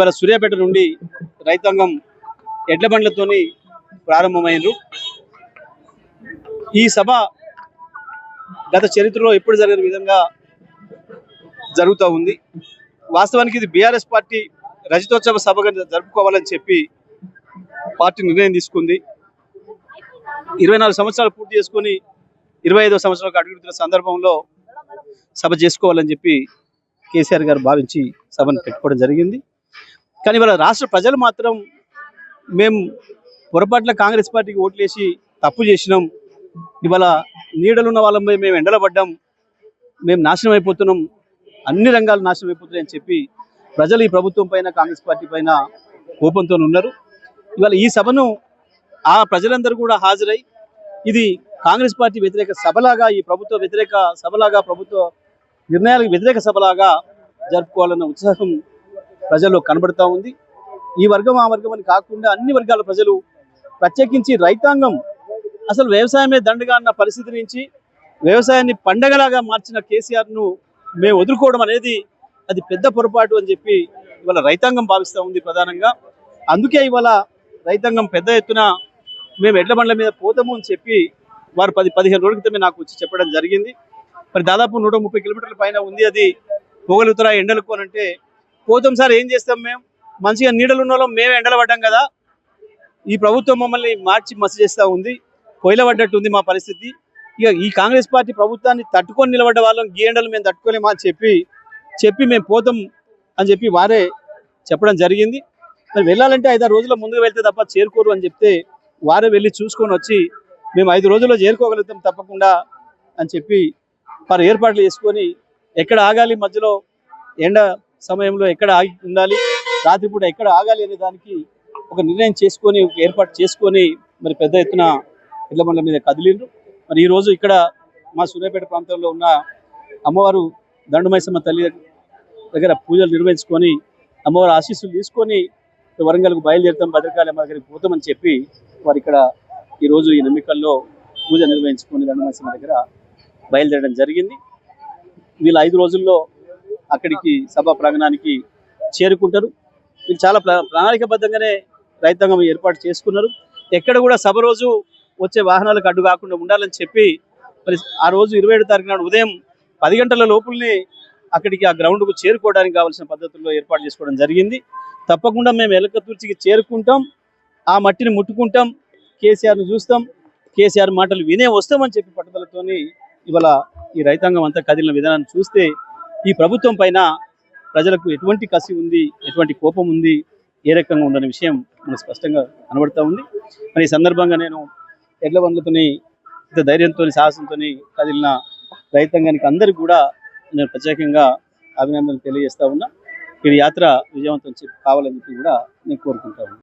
ఇవాళ సూర్యాపేట నుండి రైతాంగం ఎడ్ల బండ్లతోని ప్రారంభమైనరు. ఈ సభ గత చరిత్రలో ఎప్పుడు జరిగిన విధంగా జరుగుతూ ఉంది. వాస్తవానికి ఇది బీఆర్ఎస్ పార్టీ రజతోత్సవ సభగా జరుపుకోవాలని చెప్పి పార్టీ నిర్ణయం తీసుకుంది. 24 సంవత్సరాలు పూర్తి చేసుకొని 25వ సంవత్సరాలకు అడుగుతున్న సందర్భంలో సభ చేసుకోవాలని చెప్పి కేసీఆర్ గారు భావించి సభను పెట్టుకోవడం జరిగింది. కానీ ఇవాళ రాష్ట్ర ప్రజలు మాత్రం మేము పొరపాట్ల కాంగ్రెస్ పార్టీకి ఓట్లేసి తప్పు చేసినాం, ఇవాళ నీడలున్న వాళ్ళపై మేము ఎండల పడ్డాం, మేము నాశనం అయిపోతున్నాం, అన్ని రంగాలు నాశనం అయిపోతున్నాయి అని చెప్పి ప్రజలు ఈ ప్రభుత్వం పైన కాంగ్రెస్ పార్టీ పైన కోపంతో ఉన్నారు. ఇవాళ ఈ సభను ఆ ప్రజలందరూ కూడా హాజరై ఇది కాంగ్రెస్ పార్టీ వ్యతిరేక సభలాగా, ఈ ప్రభుత్వ వ్యతిరేక సభలాగా, ప్రభుత్వ నిర్ణయాలకు వ్యతిరేక సభలాగా జరుపుకోవాలన్న ఉత్సాహం ప్రజల్లో కనబడుతూ ఉంది. ఈ వర్గం ఆ వర్గం అని కాకుండా అన్ని వర్గాల ప్రజలు, ప్రత్యేకించి రైతాంగం అసలు వ్యవసాయమే దండగా అన్న పరిస్థితి నుంచి వ్యవసాయాన్ని పండగలాగా మార్చిన కేసీఆర్ను మేము వదులుకోవడం అనేది అది పెద్ద పొరపాటు అని చెప్పి ఇవాళ రైతాంగం భావిస్తూ ఉంది ప్రధానంగా. అందుకే ఇవాళ రైతాంగం పెద్ద ఎత్తున మేము ఎడ్ల బండ్ల మీద పోతాము అని చెప్పి వారు 10-15 రోజుల క్రితమే నాకు వచ్చి చెప్పడం జరిగింది. మరి దాదాపు 130 కిలోమీటర్ల పైన ఉంది, అది పోగలుగుతారా ఎండలకు అని అంటే పోతాం సార్, ఏం చేస్తాం, మేము మంచిగా నీడలు ఉన్న వాళ్ళం, మేము ఎండలు పడ్డాం కదా, ఈ ప్రభుత్వం మమ్మల్ని మార్చి మసి చేస్తూ ఉంది, పొయ్యిల పడ్డట్టు ఉంది మా పరిస్థితి, ఇక ఈ కాంగ్రెస్ పార్టీ ప్రభుత్వాన్ని తట్టుకొని నిలబడ్డ వాళ్ళం, ఈ ఎండలు మేము తట్టుకోలేమా అని చెప్పి మేము పోతాం అని చెప్పి వారే చెప్పడం జరిగింది. మరి వెళ్ళాలంటే 5-6 రోజుల ముందుకు వెళ్తే తప్ప చేరుకోరు అని చెప్తే వారే వెళ్ళి చూసుకొని వచ్చి మేము 5 రోజుల్లో చేరుకోగలుగుతాం తప్పకుండా అని చెప్పి వారు ఏర్పాట్లు చేసుకొని ఎక్కడ ఆగాలి, మధ్యలో ఎండ సమయంలో ఎక్కడ ఆగి ఉండాలి, రాత్రిపూట ఎక్కడ ఆగాలి అనే దానికి ఒక నిర్ణయం చేసుకొని ఏర్పాటు చేసుకొని మరి పెద్ద ఎత్తున ఎడ్ల బండ్ల మీద కదిలిండ్రు. మరి ఈరోజు ఇక్కడ మా సూర్యాపేట ప్రాంతంలో ఉన్న అమ్మవారు దండుమైసమ్మ తల్లి దగ్గర పూజలు నిర్వహించుకొని అమ్మవారి ఆశీస్సులు తీసుకొని వరంగల్కు బయలుదేరుతాం, భద్రకాళి అమ్మ దగ్గరికి పోతామని చెప్పి వారు ఇక్కడ ఈరోజు ఈ నమ్మికల్లో పూజ నిర్వహించుకొని దండుమైసమ్మ దగ్గర బయలుదేరడం జరిగింది. వీళ్ళు 5 రోజుల్లో అక్కడికి సభా ప్రాంగణానికి చేరుకుంటారు. వీళ్ళు చాలా ప్రణాళికబద్ధంగానే రైతాంగం ఏర్పాటు చేసుకున్నారు. ఎక్కడ కూడా సభ రోజు వచ్చే వాహనాలకు అడ్డు కాకుండా ఉండాలని చెప్పి మరి ఆ రోజు 27వ తారీఖు నాడు ఉదయం 10 గంటల లోపుల్ని అక్కడికి ఆ గ్రౌండ్కు చేరుకోవడానికి కావాల్సిన పద్ధతుల్లో ఏర్పాటు చేసుకోవడం జరిగింది. తప్పకుండా మేము ఎలకతుర్చికి చేరుకుంటాం, ఆ మట్టిని ముట్టుకుంటాం, కేసీఆర్ను చూస్తాం, కేసీఆర్ మాటలు వినే వస్తామని చెప్పి పట్టుదలతోని ఇవాళ ఈ రైతాంగం అంతా కదిలిన విధానాన్ని చూస్తే ఈ ప్రభుత్వం పైన ప్రజలకు ఎటువంటి కసి ఉంది, ఎటువంటి కోపం ఉంది, ఏ రకంగా ఉండని విషయం మనకు స్పష్టంగా కనబడుతూ ఉంది. మరి ఈ సందర్భంగా నేను ఎడ్ల బండ్లతోని ఇంత ధైర్యంతో సాహసంతో కదిలిన రైతాంగానికి అందరికీ కూడా నేను ప్రత్యేకంగా అభినందనలు తెలియజేస్తా ఉన్నా. ఈ యాత్ర విజయవంతం కావాలని చెప్పి కూడా నేను కోరుకుంటా ఉన్నాను.